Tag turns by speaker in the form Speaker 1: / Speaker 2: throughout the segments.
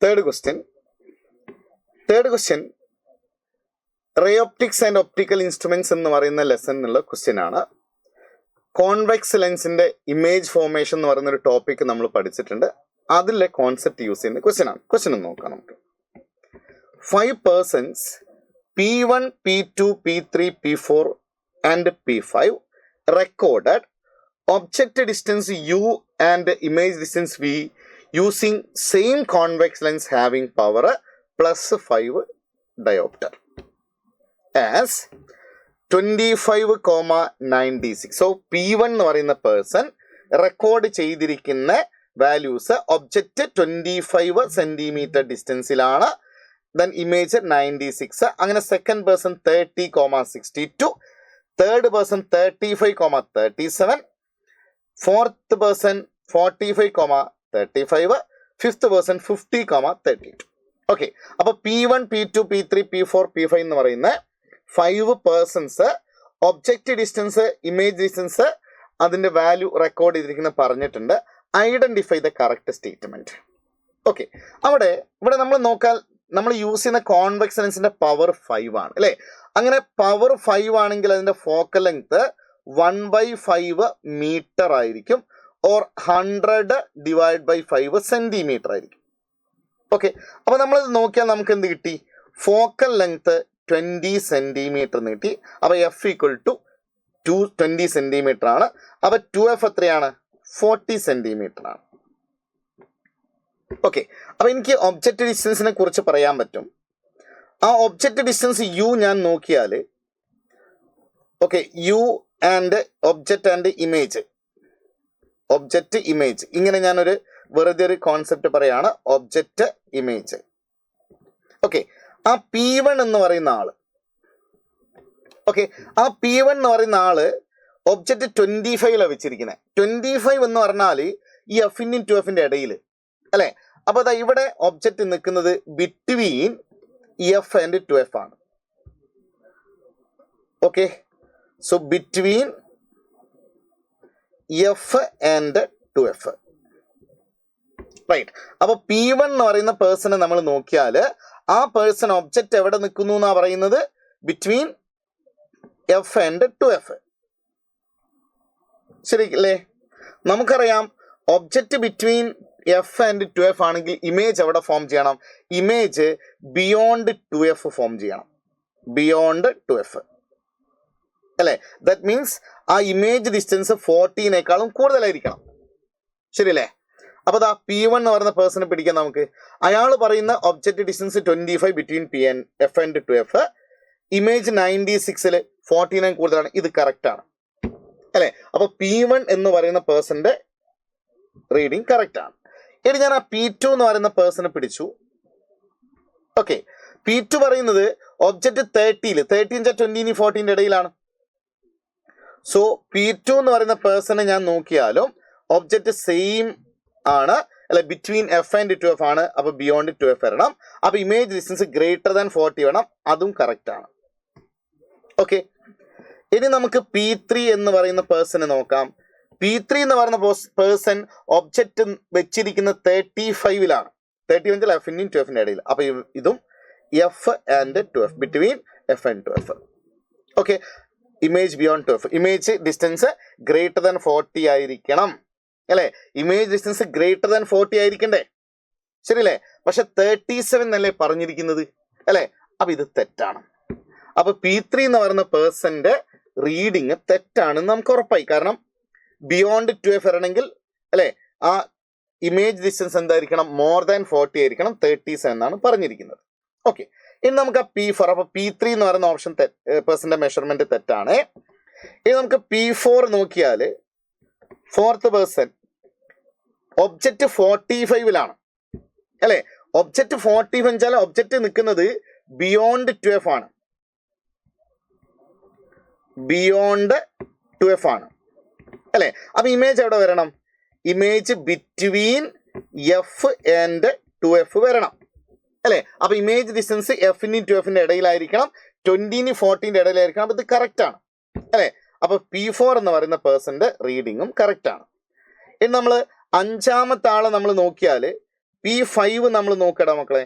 Speaker 1: Third question, ray optics and optical instruments എന്ന് പറയുന്ന ലെസണിലുള്ള question ആണ്. കോൺവെക്സ് ലെൻസിന്റെ ഇമേജ് ഫോർമേഷൻ എന്ന് പറയുന്ന ഒരു ടോപ്പിക് നമ്മൾ പഠിച്ചിട്ടുണ്ട്. അതിലെ കോൺസെപ്റ്റ് യൂസ് ചെയ്യുന്ന ക്വസ്റ്റ്യൻ ആണ്. ക്വസ്റ്റ്യൻ ഒന്ന് നോക്കാം നമുക്ക്. 5 persons P1, P2, P3, P4 and P5 recorded object distance U and image distance V using same convex lens having power +5 diopter as 25,96. So P1 എന്ന് പറയുന്ന പേഴ്സൺ റെക്കോർഡ് ചെയ്തിരിക്കുന്ന values object 25 centimetre ഡിസ്റ്റൻസിലാണ്. Then image 96. അങ്ങനെ second person 30,62, third person 35,37, fourth person 45,35, fifth person 50,32. Okay, അപ്പൊ P1, P2, P3, P4, P5 എന്ന് പറയുന്ന 5 persons object distance, image distance, അതിന്റെ value record ചെയ്തിരിക്കുന്ന പറഞ്ഞിട്ടുണ്ട്. Identify the correct statement. Okay, ഇവിടെ നമ്മൾ യൂസ് ചെയ്യുന്ന കോൺവെക്സ് ലെൻസിന്റെ പവർ 5 ആണ് അല്ലെ. അങ്ങനെ പവർ 5 ആണെങ്കിൽ അതിന്റെ ഫോക്കൽ ലെങ്ത് 1/5 മീറ്റർ ആയിരിക്കും, ഓർ 100 / 5 സെന്റിമീറ്റർ ആയിരിക്കും. ഓക്കെ, അപ്പൊ നമ്മളിത് നോക്കിയാൽ നമുക്ക് എന്ത് കിട്ടി? ഫോക്കൽ ലെങ്ത് 20 സെന്റിമീറ്റർ കിട്ടി. അപ്പൊ F = 20 സെന്റിമീറ്റർ ആണ്. അപ്പൊ 2F എത്രയാണ്? 40 സെന്റിമീറ്റർ ആണ്. ഓക്കെ, അപ്പൊ എനിക്ക് ഒബ്ജക്റ്റ് ഡിസ്റ്റൻസിനെ കുറിച്ച് പറയാൻ പറ്റും. ആ ഒബ്ജക്റ്റ് ഡിസ്റ്റൻസ് U ഞാൻ നോക്കിയാൽ, okay, U and object and image, object image, ഇങ്ങനെ ഞാനൊരു വെറുതെ ഒരു കോൺസെപ്റ്റ് പറയാണ്, ഒബ്ജക്റ്റ് ഇമേജ്. ഓക്കെ, ആ P1 എന്ന് പറയുന്ന ആള്, ഓക്കെ, ആ P1 എന്ന് പറയുന്ന ആള് ഒബ്ജക്റ്റ് 25 വെച്ചിരിക്കുന്നത്. 25 എന്ന് പറഞ്ഞാൽ ഈ F-ന്റെയും 2F-ന്റെ ഇടയിൽ അല്ലെ. അപ്പൊ അതാ ഇവിടെ ഒബ്ജക്റ്റ് നിൽക്കുന്നത് ബിറ്റ്വീൻ F ആൻഡ് 2F ആണ്. Okay, so between F and 2F, right. അപ്പൊ P1 എന്ന് പറയുന്ന പേഴ്സണെ നമ്മൾ നോക്കിയാൽ ആ പേഴ്സൺ ഒബ്ജക്റ്റ് എവിടെ നിൽക്കുന്നു എന്നാ പറയുന്നത്? Between F and 2F. ശരി അല്ലേ? നമുക്കറിയാം object between F and 2F ആണെങ്കിൽ ഇമേജ് എവിടെ ഫോം ചെയ്യണം? ഇമേജ് ബിയോണ്ട് 2F ഫോം ചെയ്യണം, ബിയോണ്ട് 2F അല്ലെ. ദാറ്റ് മീൻസ് ആ ഇമേജ് ഡിസ്റ്റൻസ് 40-നേക്കാളും കൂടുതലായിരിക്കണം. ശരിയല്ലേ? അപ്പൊ ദാ P1 എന്ന് പറയുന്ന പേഴ്സണെ പിടിക്കാൻ നമുക്ക്. അയാൾ പറയുന്ന object distance 25 between F and 2F, image 96-ൽ 40 കൂടുതലാണ്. ഇത് കറക്റ്റ് ആണ് അല്ലെ. അപ്പൊ P1 എന്ന് പറയുന്ന പേഴ്സന്റെ റീഡിങ് കറക്റ്റ് ആണ്. ഇനി ഞാൻ ആ P2 എന്ന് പറയുന്ന പേഴ്സണെ പിടിച്ചു. ഓക്കെ, P2 പറയുന്നത് ഒബ്ജക്റ്റ് 30-ൽ, 30 20 40 ഇടയിലാണ്. സോ P2 എന്ന് പറയുന്ന പേഴ്സണെ ഞാൻ നോക്കിയാലും ഒബ്ജക്റ്റ് സെയിം ആണ് അല്ലെ, ബിറ്റ്വീൻ F ആൻഡ് 2F ആണ്. അപ്പൊ ബിയോണ്ട് 2F വരണം. അപ്പൊ ഇമേജ് ഡിസ്റ്റൻസ് > 40 വേണം, അതും കറക്റ്റ് ആണ്. ഓക്കെ, ഇനി നമുക്ക് P3 എന്ന് പറയുന്ന പേഴ്സണെ നോക്കാം. P3 എന്ന് പറയുന്ന പേഴ്സൺ ഒബ്ജക്റ്റ് വെച്ചിരിക്കുന്ന 35-ലാണ്. 30 F-ന്റെയും 2F-ന്റെ ഇടയിൽ. അപ്പൊ ഇതും F and 2F, between F and 2F. Okay, image beyond 2F, image distance > 40 ആയിരിക്കണം അല്ലെ. Image distance > 40 ആയിരിക്കണ്ടേ? ശരിയല്ലേ? പക്ഷെ 37 എന്നല്ലേ പറഞ്ഞിരിക്കുന്നത് അല്ലെ. അപ്പൊ ഇത് തെറ്റാണ്. അപ്പൊ P3 എന്ന് പറയുന്ന പേഴ്സന്റെ റീഡിങ് തെറ്റാണെന്ന് നമുക്ക് ഉറപ്പായി. കാരണം ബിയോണ്ട് 2F വരണമെങ്കിൽ അല്ലെ ആ ഇമേജ് ഡിസ്റ്റൻസ് എന്തായിരിക്കണം? < 40 ആയിരിക്കണം. 37 എന്നാണ് പറഞ്ഞിരിക്കുന്നത്. ഓക്കെ, ഇനി നമുക്ക് ആ P4, അപ്പൊ P3 എന്ന് പറയുന്ന ഓപ്ഷൻ പേഴ്സന്റെ മെഷർമെന്റ് തെറ്റാണ്. ഇനി നമുക്ക് P4 നോക്കിയാല് ഫോർത്ത് പേഴ്സൺ ഒബ്ജക്റ്റ് 45-ലാണ് അല്ലെ. ഒബ്ജക്റ്റ് 45 വെച്ചാൽ ഒബ്ജക്റ്റ് നിൽക്കുന്നത് ബിയോണ്ട് 2F ആണ്, ബിയോണ്ട് 2F ആണ് അല്ലെ. അപ്പൊ ഇമേജ് എവിടെ വരണം? Image between F and 2F വരണം അല്ലെ. അപ്പൊ ഇമേജ് ഡിസ്റ്റൻസ് F-ന്റെയും 2F-ന്റെ ഇടയിലായിരിക്കണം, 20-നും 40-ന്റെ ഇടയിലായിരിക്കണം. അപ്പൊ ഇത് കറക്റ്റ് ആണ് അല്ലെ. അപ്പൊ P4 എന്ന് പറയുന്ന പേഴ്സന്റെ റീഡിങ്ങും കറക്റ്റ് ആണ്. ഇനി നമ്മൾ അഞ്ചാമത്തെ ആളെ നമ്മൾ നോക്കിയാൽ P5 നമ്മൾ നോക്കടാ മക്കളെ,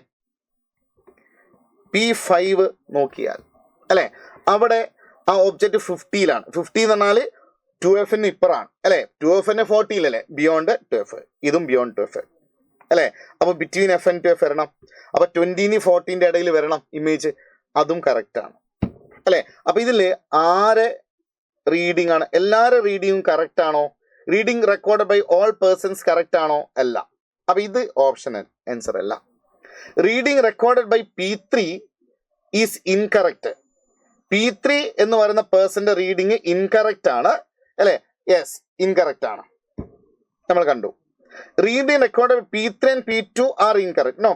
Speaker 1: P5 നോക്കിയാൽ അല്ലെ അവിടെ ആ ഒബ്ജക്റ്റ് 50-ലാണ്. 50 എന്ന് പറഞ്ഞാൽ 2F-ന് ഇപ്പറാണ് അല്ലെ, 2F-ന് 40-ലല്ലേ, ബിയോണ്ട് 2F, ഇതും ബിയോണ്ട് 2F അല്ലെ. അപ്പൊ ബിറ്റ്വീൻ F ആൻഡ് 2F വരണം. അപ്പൊ 20-ന് 40-ന്റെ ഇടയിൽ വരണം ഇമേജ്, അതും കറക്റ്റ് ആണ് അല്ലെ. അപ്പൊ ഇതില് ആരെ റീഡിംഗ് ആണ്? എല്ലാവരുടെ റീഡിങ്ങും കറക്റ്റ് ആണോ? Reading record by all persons correct ആണോ? അല്ല. അപ്പൊ ഇത് ഓപ്ഷൻ ആൻസർ അല്ല. Reading recorded by P3 is incorrect. P3 എന്ന് പറയുന്ന പേഴ്സന്റെ റീഡിങ് ഇൻകറക്റ്റ് ആണ് അല്ലെ. യെസ്, ഇൻകറക്റ്റ് ആണ്, നമ്മൾ കണ്ടു. Reading record P3 and P2 are incorrect. No,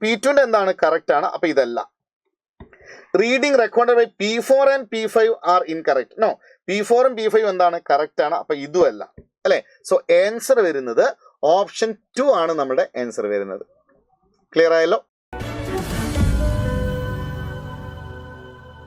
Speaker 1: P2ന്റെ എന്താണ് കറക്റ്റ് ആണ്, അപ്പൊ ഇതല്ല. Reading record by P4 and P5 are incorrect. No, P4 ഉം P5 എന്താണ് കറക്റ്റ് ആണ്, അപ്പൊ ഇതും അല്ല അല്ലെ. സോ ആൻസർ വരുന്നത് ഓപ്ഷൻ 2 ആണ് നമ്മുടെ ആൻസർ വരുന്നത്. ക്ലിയർ ആയല്ലോ?